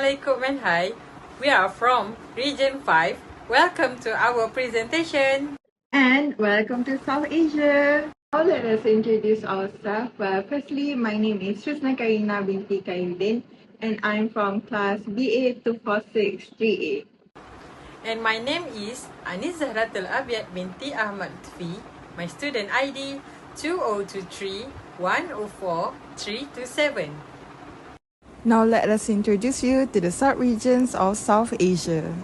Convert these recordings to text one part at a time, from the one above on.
Assalamualaikum and hi. We are from Region 5. Welcome to our presentation. And welcome to South Asia. Now let us introduce ourselves. Firstly, my name is Susna Karina binti Kayudin and I'm from class BA2463A. And my name is Anis Zahratul Abiad binti Ahmad Lutfi. My student ID 2023 104 327. Now let us introduce you to the sub-regions of South Asia.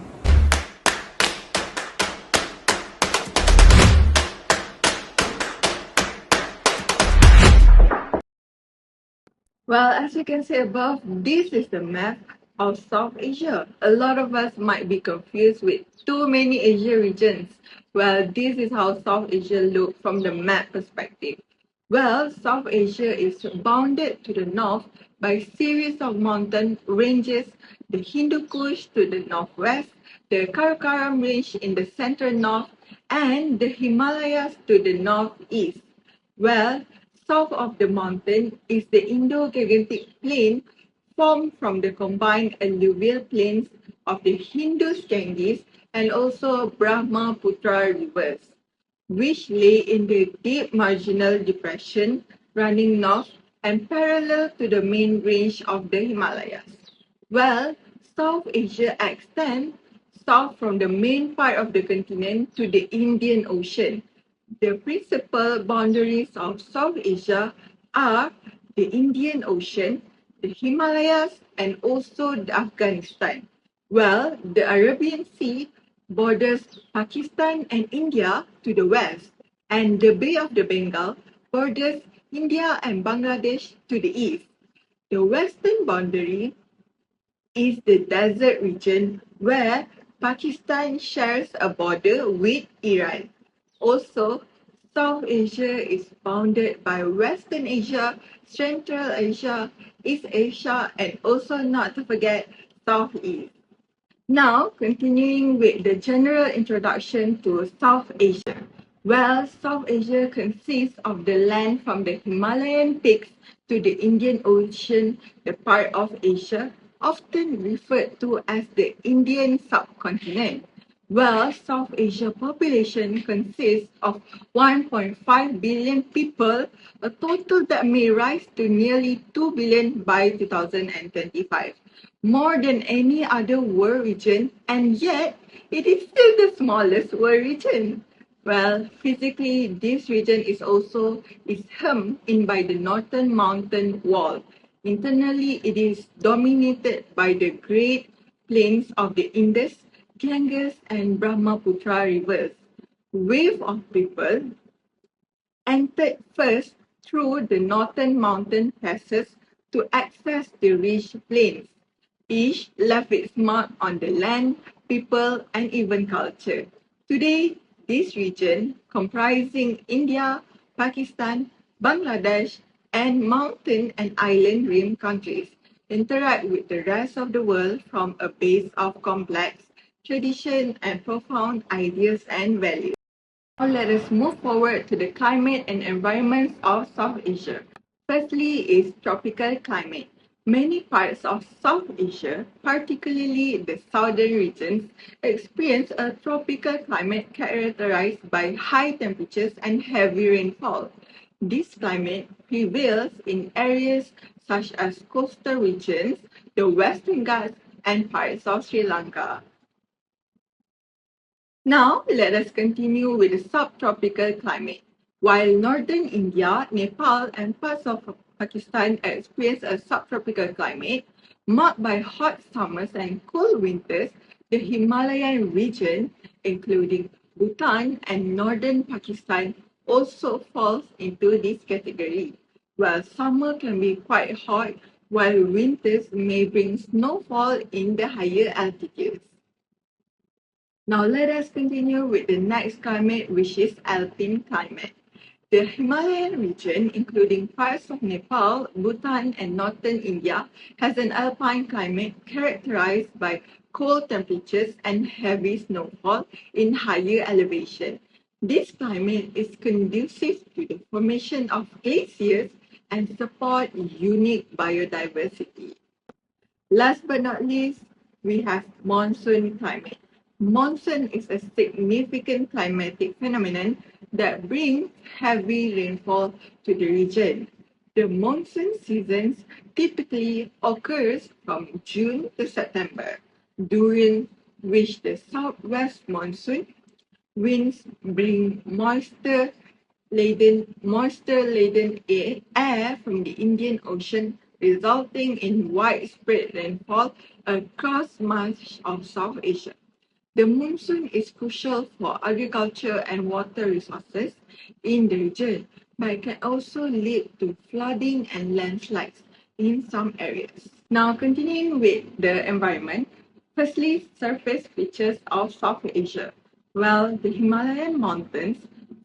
Well, as you can see above, this is the map of South Asia. A lot of us might be confused with too many Asia regions. Well, this is how South Asia looks from the map perspective. Well, South Asia is bounded to the north by a series of mountain ranges, the Hindu Kush to the northwest, the Karakoram Range in the central north, and the Himalayas to the northeast. Well, south of the mountain is the Indo-Gangetic Plain formed from the combined alluvial plains of the Indus-Ganges and also Brahmaputra rivers, which lay in the deep marginal depression running north and parallel to the main range of the Himalayas. Well, South Asia extends south from the main part of the continent to the Indian Ocean. The principal boundaries of South Asia are the Indian Ocean, the Himalayas, and also the Afghanistan. Well, the Arabian Sea borders Pakistan and India to the west, and the Bay of the Bengal borders India and Bangladesh to the east. The western boundary is the desert region where Pakistan shares a border with Iran. Also, South Asia is bounded by Western Asia, Central Asia, East Asia, and also not to forget Southeast. Now, continuing with the general introduction to South Asia. Well, South Asia consists of the land from the Himalayan peaks to the Indian Ocean, the part of Asia, often referred to as the Indian subcontinent. Well, South Asia population consists of 1.5 billion people, a total that may rise to nearly 2 billion by 2025, more than any other world region, and yet it is still the smallest world region. Well, physically, this region is hemmed in by the northern mountain wall. Internally, it is dominated by the great plains of the Indus, Ganges, and Brahmaputra rivers. Wave of people entered first through the northern mountain passes to access the rich plains. Each left its mark on the land, people, and even culture. Today, this region, comprising India, Pakistan, Bangladesh, and mountain and island rim countries, interact with the rest of the world from a base of complex tradition and profound ideas and values. Now let us move forward to the climate and environments of South Asia. Firstly is tropical climate. Many parts of South Asia, particularly the southern regions, experience a tropical climate characterized by high temperatures and heavy rainfall. This climate prevails in areas such as coastal regions, the Western Ghats, and parts of Sri Lanka. Now, let us continue with the subtropical climate. While northern India, Nepal, and parts of Pakistan experience a subtropical climate marked by hot summers and cool winters, the Himalayan region, including Bhutan and northern Pakistan, also falls into this category. While summer can be quite hot, while winters may bring snowfall in the higher altitudes. Now let us continue with the next climate, which is alpine climate. The Himalayan region, including parts of Nepal, Bhutan, and northern India, has an alpine climate characterized by cold temperatures and heavy snowfall in higher elevation. This climate is conducive to the formation of glaciers and support unique biodiversity. Last but not least, we have monsoon climate. Monsoon is a significant climatic phenomenon that brings heavy rainfall to the region. The monsoon seasons typically occurs from June to September, during which the southwest monsoon winds bring moisture-laden air from the Indian Ocean, resulting in widespread rainfall across much of South Asia. The monsoon is crucial for agriculture and water resources in the region, but it can also lead to flooding and landslides in some areas. Now, continuing with the environment, firstly, surface features of South Asia. Well, the Himalayan mountains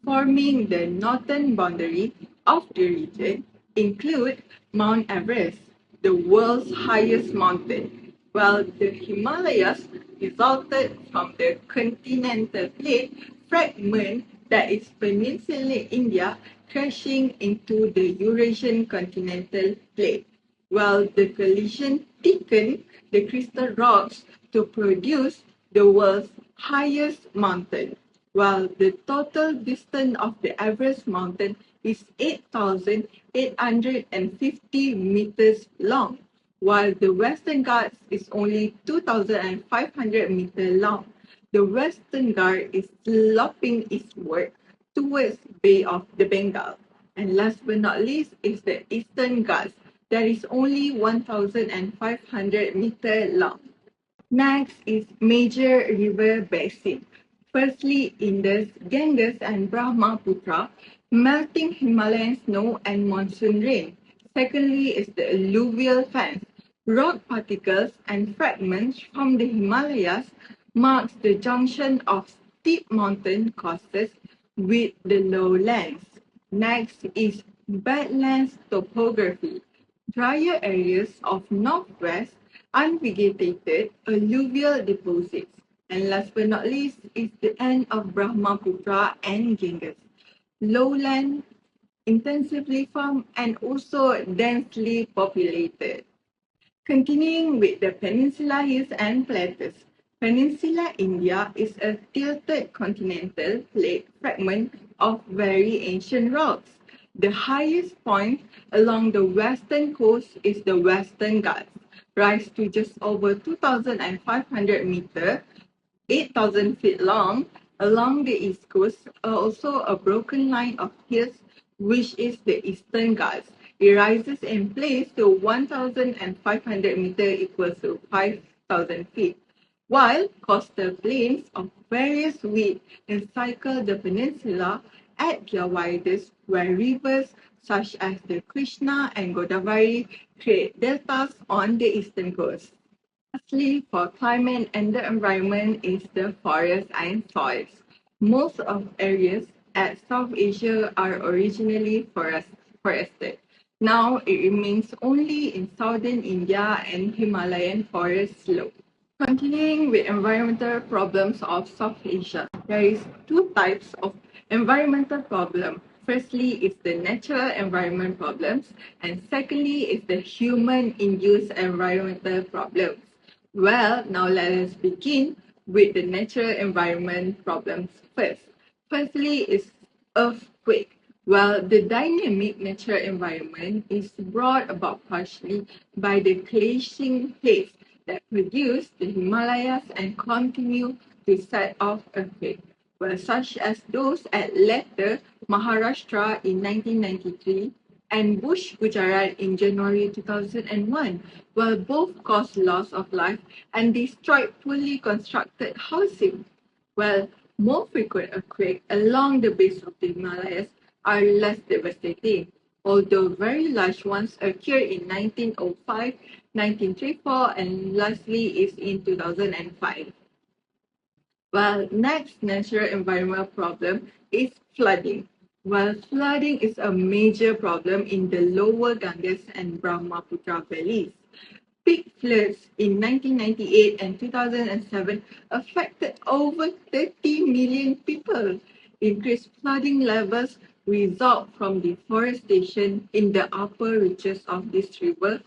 forming the northern boundary of the region include Mount Everest, the world's highest mountain, while the Himalayas resulted from the continental plate fragment that is peninsular India crashing into the Eurasian continental plate, while the collision thickened the crystal rocks to produce the world's highest mountain, while the total distance of the Everest mountain is 8,850 meters long, while the Western Ghats is only 2,500 meters long. The Western Ghats is sloping eastward towards Bay of the Bengal. And last but not least is the Eastern Ghats that is only 1,500 meters long. Next is major river basin. Firstly, Indus, Ganges, and Brahmaputra, melting Himalayan snow and monsoon rain. Secondly is the alluvial fans. Rock particles and fragments from the Himalayas marks the junction of steep mountain courses with the lowlands. Next is badlands topography. Drier areas of northwest unvegetated alluvial deposits. And last but not least is the end of Brahmaputra and Ganges. Lowland, intensively farmed and also densely populated. Continuing with the peninsula hills and plateaus. Peninsula India is a tilted continental plate fragment of very ancient rocks. The highest point along the western coast is the Western Ghats, rise to just over 2,500 meters, 8,000 feet long. Along the east coast, also a broken line of hills, which is the Eastern Ghats. It rises in place to 1,500 meters equals to 5,000 feet, while coastal plains of various width encircle the peninsula at their widest, where rivers such as the Krishna and Godavari create deltas on the eastern coast. Lastly, for climate and the environment is the forest and soils. Most of areas at South Asia are originally forested. Now it remains only in southern India and Himalayan forest slope. Continuing with environmental problems of South Asia, there is two types of environmental problem. Firstly is the natural environment problems, and secondly is the human-induced environmental problems. Well, now let us begin with the natural environment problems first. Firstly is earthquake. Well, the dynamic natural environment is brought about partially by the glacial plates that produce the Himalayas and continue to set off earthquakes, well, such as those at Lecter, Maharashtra in 1993 and Bush, Gujarat in January 2001, while both caused loss of life and destroyed fully constructed housing. Well, more frequent earthquakes along the base of the Himalayas are less devastating, although very large ones occurred in 1905, 1934, and lastly is in 2005. Well, next natural environment problem is flooding. Well, flooding is a major problem in the lower Ganges and Brahmaputra valleys. Peak floods in 1998 and 2007 affected over 30 million people. Increased flooding levels result from deforestation in the upper reaches of this river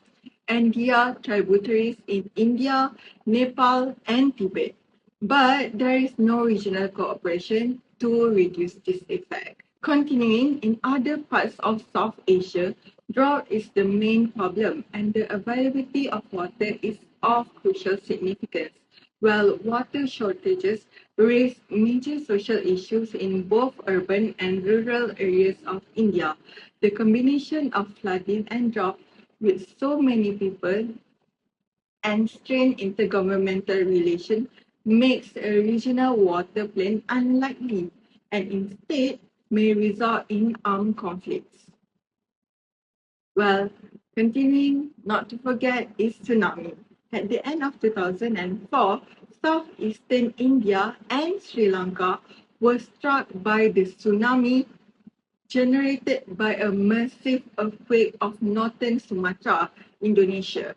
and their tributaries in India, Nepal, and Tibet. But there is no regional cooperation to reduce this effect. Continuing in other parts of South Asia, drought is the main problem, and the availability of water is of crucial significance. While water shortages raise major social issues in both urban and rural areas of India, the combination of flooding and drought with so many people and strained intergovernmental relations makes a regional water plan unlikely and instead may result in armed conflicts. Well, continuing, not to forget, is tsunami. At the end of 2004, southeastern India and Sri Lanka were struck by the tsunami generated by a massive earthquake of northern Sumatra, Indonesia.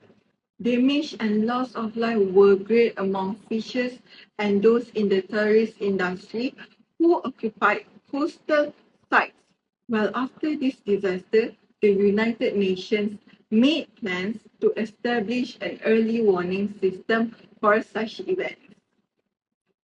Damage and loss of life were great among fishers and those in the tourist industry who occupied coastal sites. Well, after this disaster, the United Nations made plans to establish an early warning system for such events.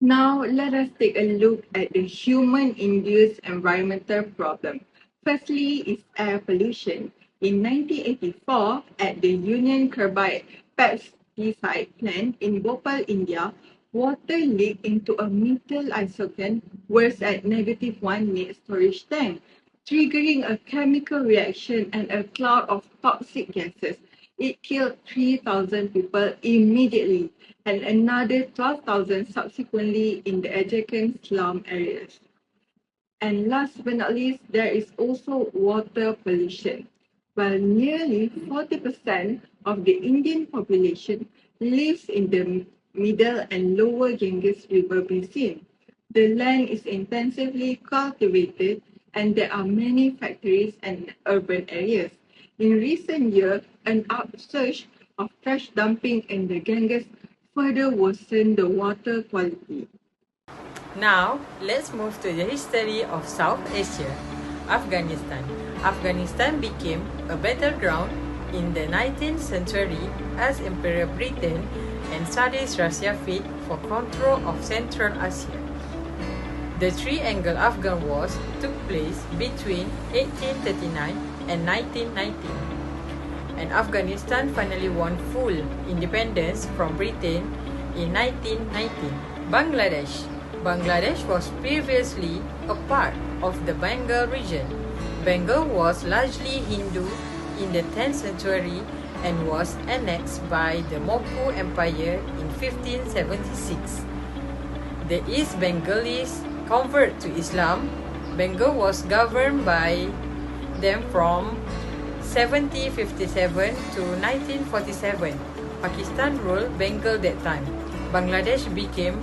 Now, let us take a look at the human-induced environmental problem. Firstly is air pollution. In 1984, at the Union Carbide pesticide plant in Bhopal, India, water leaked into a methyl isocyane worse at -1 net storage tank, triggering a chemical reaction and a cloud of toxic gases. It killed 3,000 people immediately and another 12,000 subsequently in the adjacent slum areas. And last but not least, there is also water pollution. While nearly 40% of the Indian population lives in the middle and lower Ganges River basin, the land is intensively cultivated and there are many factories and urban areas. In recent years, an upsurge of trash dumping in the Ganges further worsened the water quality. Now, let's move to the history of South Asia. Afghanistan. Afghanistan became a battleground in the 19th century as Imperial Britain and Tsarist Russia fought for control of Central Asia. The Triangle Afghan Wars took place between 1839 and 1919, and Afghanistan finally won full independence from Britain in 1919. Bangladesh. Bangladesh was previously a part of the Bengal region. Bengal was largely Hindu in the 10th century and was annexed by the Mokku Empire in 1576. The East Bengalis converted to Islam. Bengal was governed by them from 1757 to 1947. Pakistan ruled Bengal that time. Bangladesh became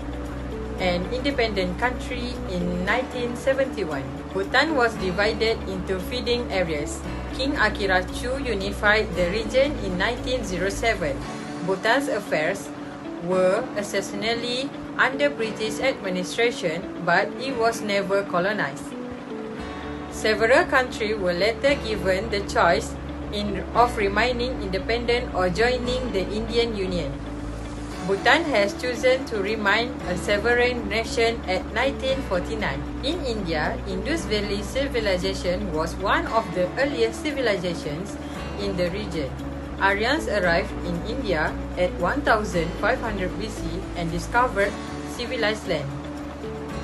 an independent country in 1971. Bhutan was divided into feeding areas. King Akira Chu unified the region in 1907. Bhutan's affairs were essentially under British administration, but it was never colonized. Several countries were later given the choice of remaining independent or joining the Indian Union. Bhutan has chosen to remain a sovereign nation at 1949. In India, Indus Valley Civilization was one of the earliest civilizations in the region. Aryans arrived in India at 1500 BC and discovered civilized land.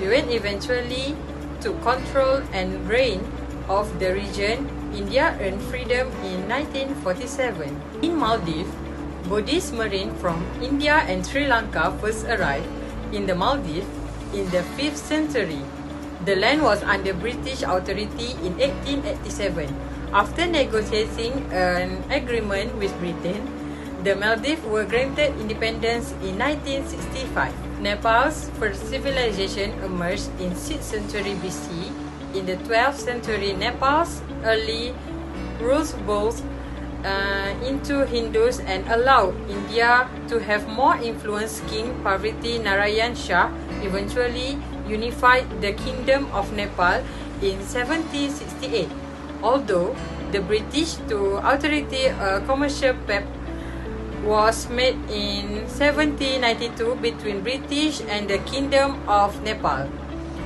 When eventually took control and reign of the region, India earned freedom in 1947. In Maldives, Buddhist Marine from India and Sri Lanka first arrived in the Maldives in the 5th century. The land was under British authority in 1887. After negotiating an agreement with Britain, the Maldives were granted independence in 1965. Nepal's first civilization emerged in 6th century BC. In the 12th century, Nepal's early rules both into Hindus and allowed India to have more influence. King Parvati Narayan Shah eventually unified the Kingdom of Nepal in 1768. Although the British to authority a commercial was made in 1792 between British and the Kingdom of Nepal.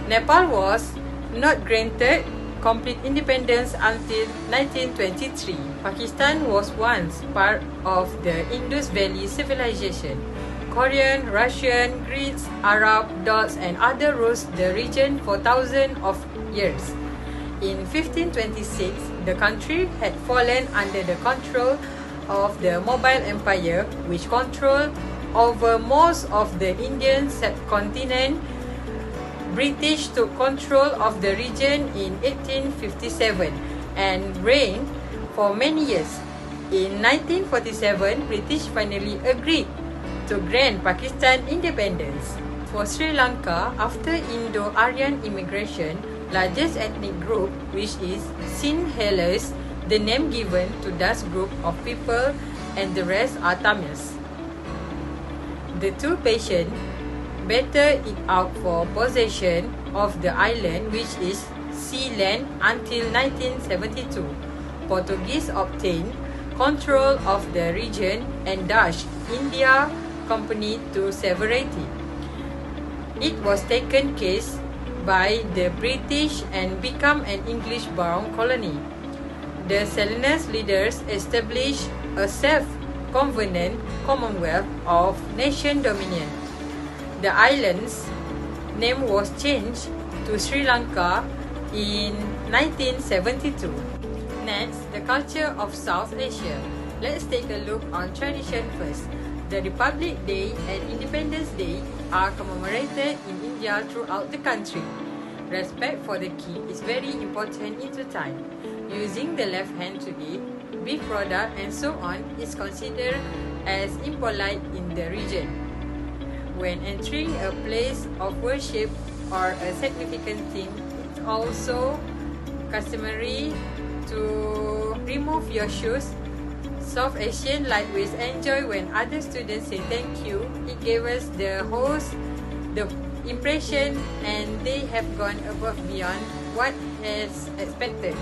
Nepal was not granted complete independence until 1923. Pakistan was once part of the Indus Valley civilization. Korean, Russian, Greeks, Arab, Dots and others ruled the region for thousands of years. In 1526, the country had fallen under the control of the Mobile Empire, which controlled over most of the Indian subcontinent. British took control of the region in 1857 and reigned for many years. In 1947, British finally agreed to grant Pakistan independence. For Sri Lanka, after Indo-Aryan immigration, largest ethnic group, which is Sinhalese, the name given to that group of people, and the rest are Tamils. The two patients battled it out for possession of the island, which is sea land, until 1972. Portuguese obtained control of the region and Dutch India Company to severity. It was taken case by the British and become an English-bound colony. The Salines leaders established a self-governed Commonwealth of Nation Dominion. The island's name was changed to Sri Lanka in 1972. Next, the culture of South Asia. Let's take a look on tradition first. The Republic Day and Independence Day are commemorated in India throughout the country. Respect for the king is very important in the time. Using the left hand to eat, beef product and so on is considered as impolite in the region. When entering a place of worship or a significant thing, it's also customary to remove your shoes. South Asian likewise enjoy when other students say thank you. It gave us the host the impression and they have gone above beyond what is expected.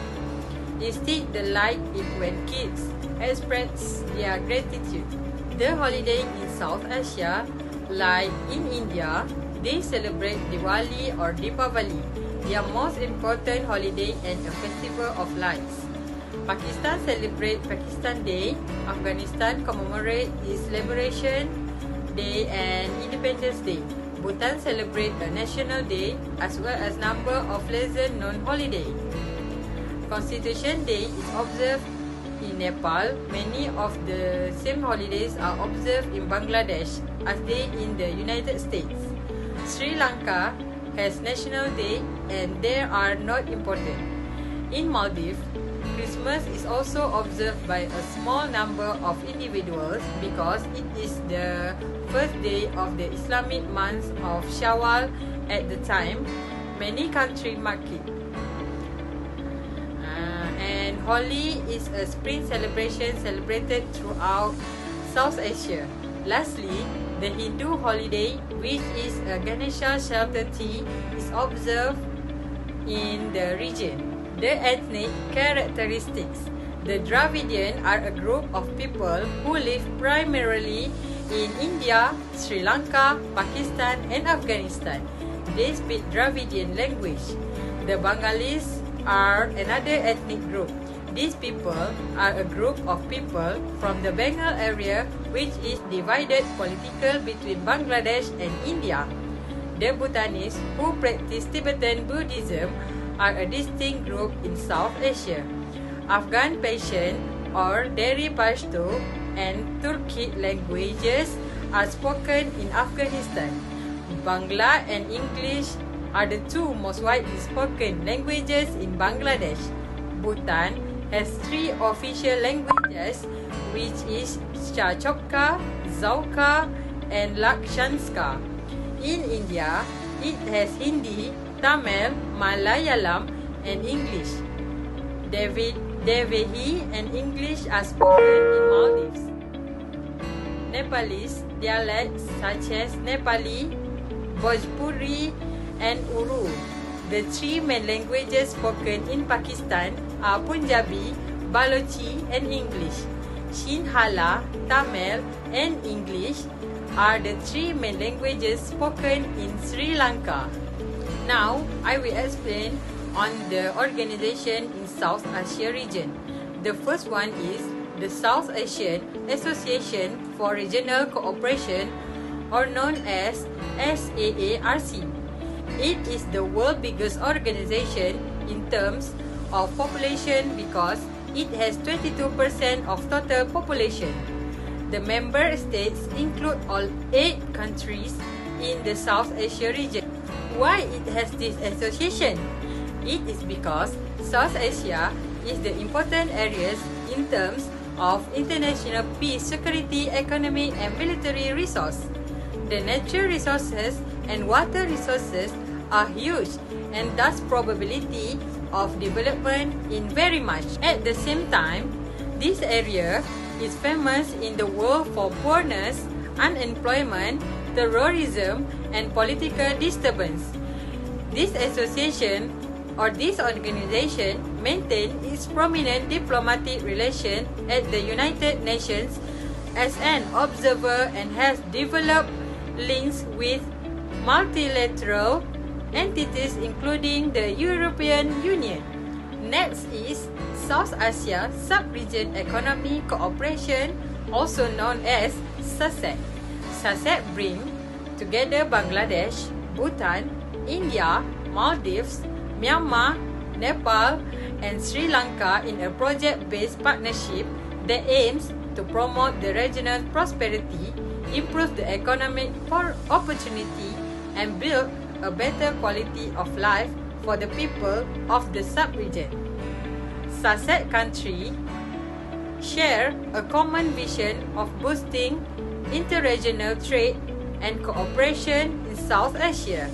Instead, they like it when kids express their gratitude. The holiday in South Asia, like in India, they celebrate Diwali or Deepavali, their most important holiday and a festival of lights. Pakistan celebrates Pakistan Day. Afghanistan commemorate its Liberation Day and Independence Day. Bhutan celebrate a national day as well as number of lesser known holidays. Constitution Day is observed in Nepal. Many of the same holidays are observed in Bangladesh as they in the United States. Sri Lanka has National Day and they are not important. In Maldives, Christmas is also observed by a small number of individuals because it is the first day of the Islamic month of Shawwal at the time. Many countries mark it. And Holi is a spring celebration celebrated throughout South Asia. Lastly, the Hindu holiday, which is a Ganesha Chaturthi, is observed in the region. The ethnic characteristics. The Dravidian are a group of people who live primarily in India, Sri Lanka, Pakistan and Afghanistan. They speak Dravidian language. The Bengalis are another ethnic group. These people are a group of people from the Bengal area which is divided politically between Bangladesh and India. The Bhutanese who practice Tibetan Buddhism are a distinct group in South Asia. Afghan Persian or Dari Pashto and Turkic languages are spoken in Afghanistan. Bangla and English are the two most widely spoken languages in Bangladesh. Bhutan has three official languages, which is Chachokka, Zauka, and Lakshanska. In India, it has Hindi, Tamil, Malayalam, and English. Devehi and English are spoken in Maldives. Nepalese dialects such as Nepali, Bhojpuri, and Urdu. The three main languages spoken in Pakistan are Punjabi, Balochi, and English. Sinhala, Tamil, and English are the three main languages spoken in Sri Lanka. Now, I will explain on the organization in South Asia region. The first one is the South Asian Association for Regional Cooperation, or known as SAARC. It is the world's biggest organization in terms of population because it has 22% of total population. The member states include all 8 countries in the South Asia region. Why it has this association? It is because South Asia is the important areas in terms of international peace, security, economic, and military resource. The natural resources and water resources are huge, and thus probability of development in very much. At the same time, this area is famous in the world for poorness, unemployment, terrorism, and political disturbance. This association or this organization maintains its prominent diplomatic relation at the United Nations as an observer and has developed links with multilateral entities including the European Union. Next is South Asia Sub-Region Economic Cooperation, also known as SASEC. SASEC brings together Bangladesh, Bhutan, India, Maldives, Myanmar, Nepal, and Sri Lanka in a project-based partnership that aims to promote the regional prosperity, improve the economic opportunity, and build a better quality of life for the people of the sub-region. SASEC countries share a common vision of boosting interregional trade and cooperation in South Asia,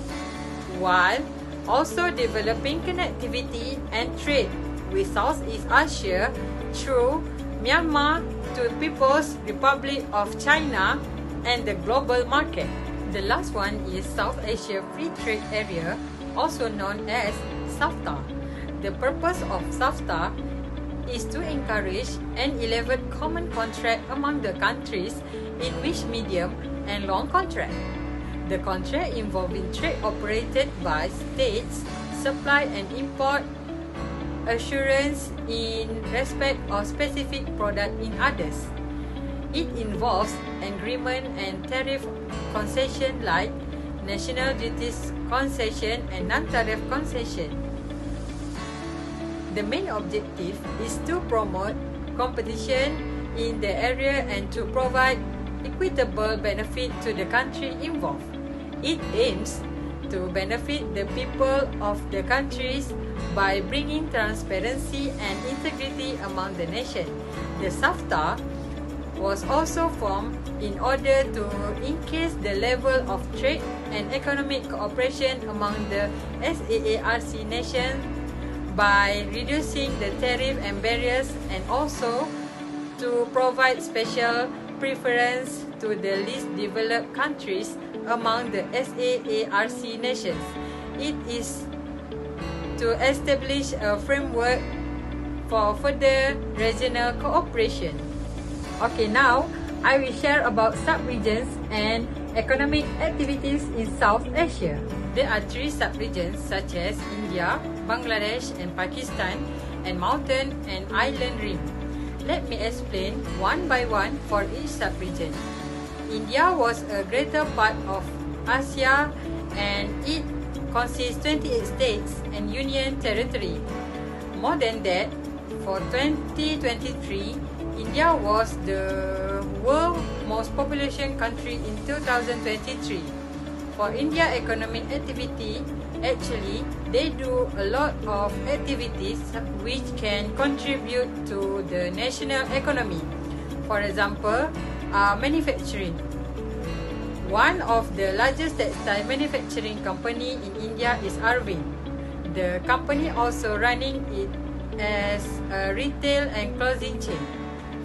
while also developing connectivity and trade with Southeast Asia through Myanmar to People's Republic of China and the global market. The last one is South Asia Free Trade Area, also known as SAFTA. The purpose of SAFTA is to encourage an 11 common contract among the countries in which medium and long contract. The contract involving trade operated by states, supply and import, assurance in respect of specific product in others. It involves agreement and tariff concession like national duties concession and non-tariff concession. The main objective is to promote competition in the area and to provide equitable benefit to the country involved. It aims to benefit the people of the countries by bringing transparency and integrity among the nation. The SAFTA was also formed in order to increase the level of trade and economic cooperation among the SAARC nations by reducing the tariff and barriers, and also to provide special preference to the least developed countries among the SAARC nations. It is to establish a framework for further regional cooperation. Okay, now I will share about sub-regions and economic activities in South Asia. There are 3 sub-regions such as India, Bangladesh, and Pakistan, and mountain and island rim. Let me explain one by one for each sub-region. India was a greater part of Asia and it consists 28 states and union territory. More than that, for 2023, India was the world's most population country in 2023. For India economic activity, actually, they do a lot of activities which can contribute to the national economy. For example, manufacturing. One of the largest textile manufacturing company in India is Arvind. The company also running it as a retail and clothing chain.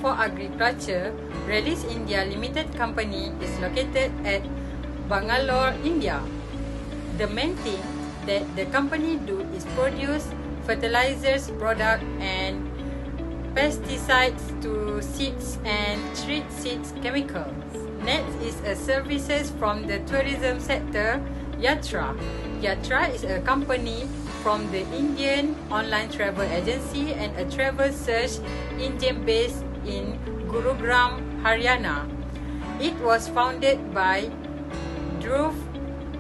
For agriculture, Rallis India Limited Company is located at Bangalore, India. The main thing that the company do is produce fertilizers product and pesticides to seeds and treat seeds chemicals. Next is a services from the tourism sector, Yatra. Yatra is a company from the Indian online travel agency and a travel search engine based in Gurugram, Haryana. It was founded by Dhruv,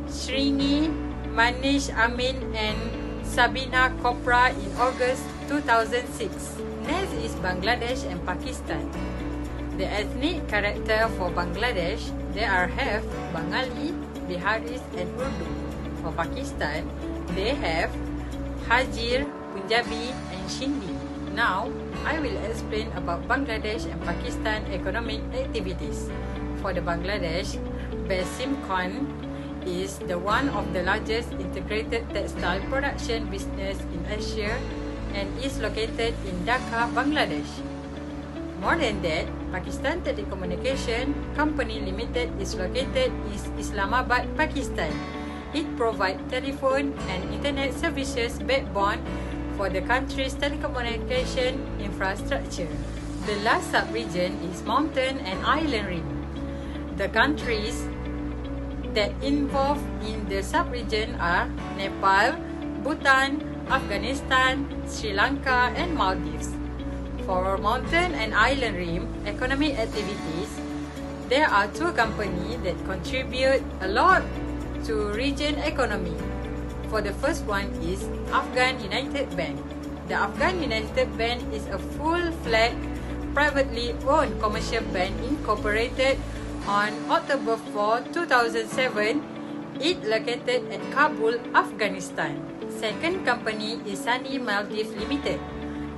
Srini, Manish Amin and Sabina Kopra in August 2006. Next is Bangladesh and Pakistan. The ethnic character for Bangladesh, there have Bengali, Biharis and Urdu. For Pakistan, they have Hajir, Punjabi and Sindhi. Now, I will explain about Bangladesh and Pakistan economic activities. For the Bangladesh, Besimcon is the one of the largest integrated textile production business in Asia and is located in Dhaka, Bangladesh. More than that, Pakistan Telecommunication Company Limited is located in Islamabad, Pakistan. It provides telephone and internet services backbone for the country's telecommunication infrastructure. The last sub-region is mountain and island rim. The countries that involved in the sub-region are Nepal, Bhutan, Afghanistan, Sri Lanka and Maldives. For mountain and island rim economic activities, there are two companies that contribute a lot to region economy. For the first one is Afghan United Bank. The Afghan United Bank is a full-fledged privately owned commercial bank incorporated on October 4, 2007. It located at Kabul, Afghanistan. Second company is Sunny Maldives Limited.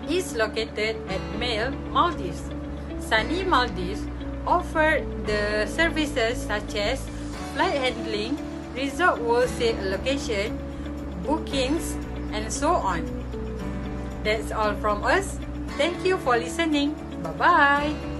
Is located at Male, Maldives. Sunny Maldives offer the services such as flight handling, resort wholesale allocation, bookings, and so on. That's all from us. Thank you for listening. Bye-bye.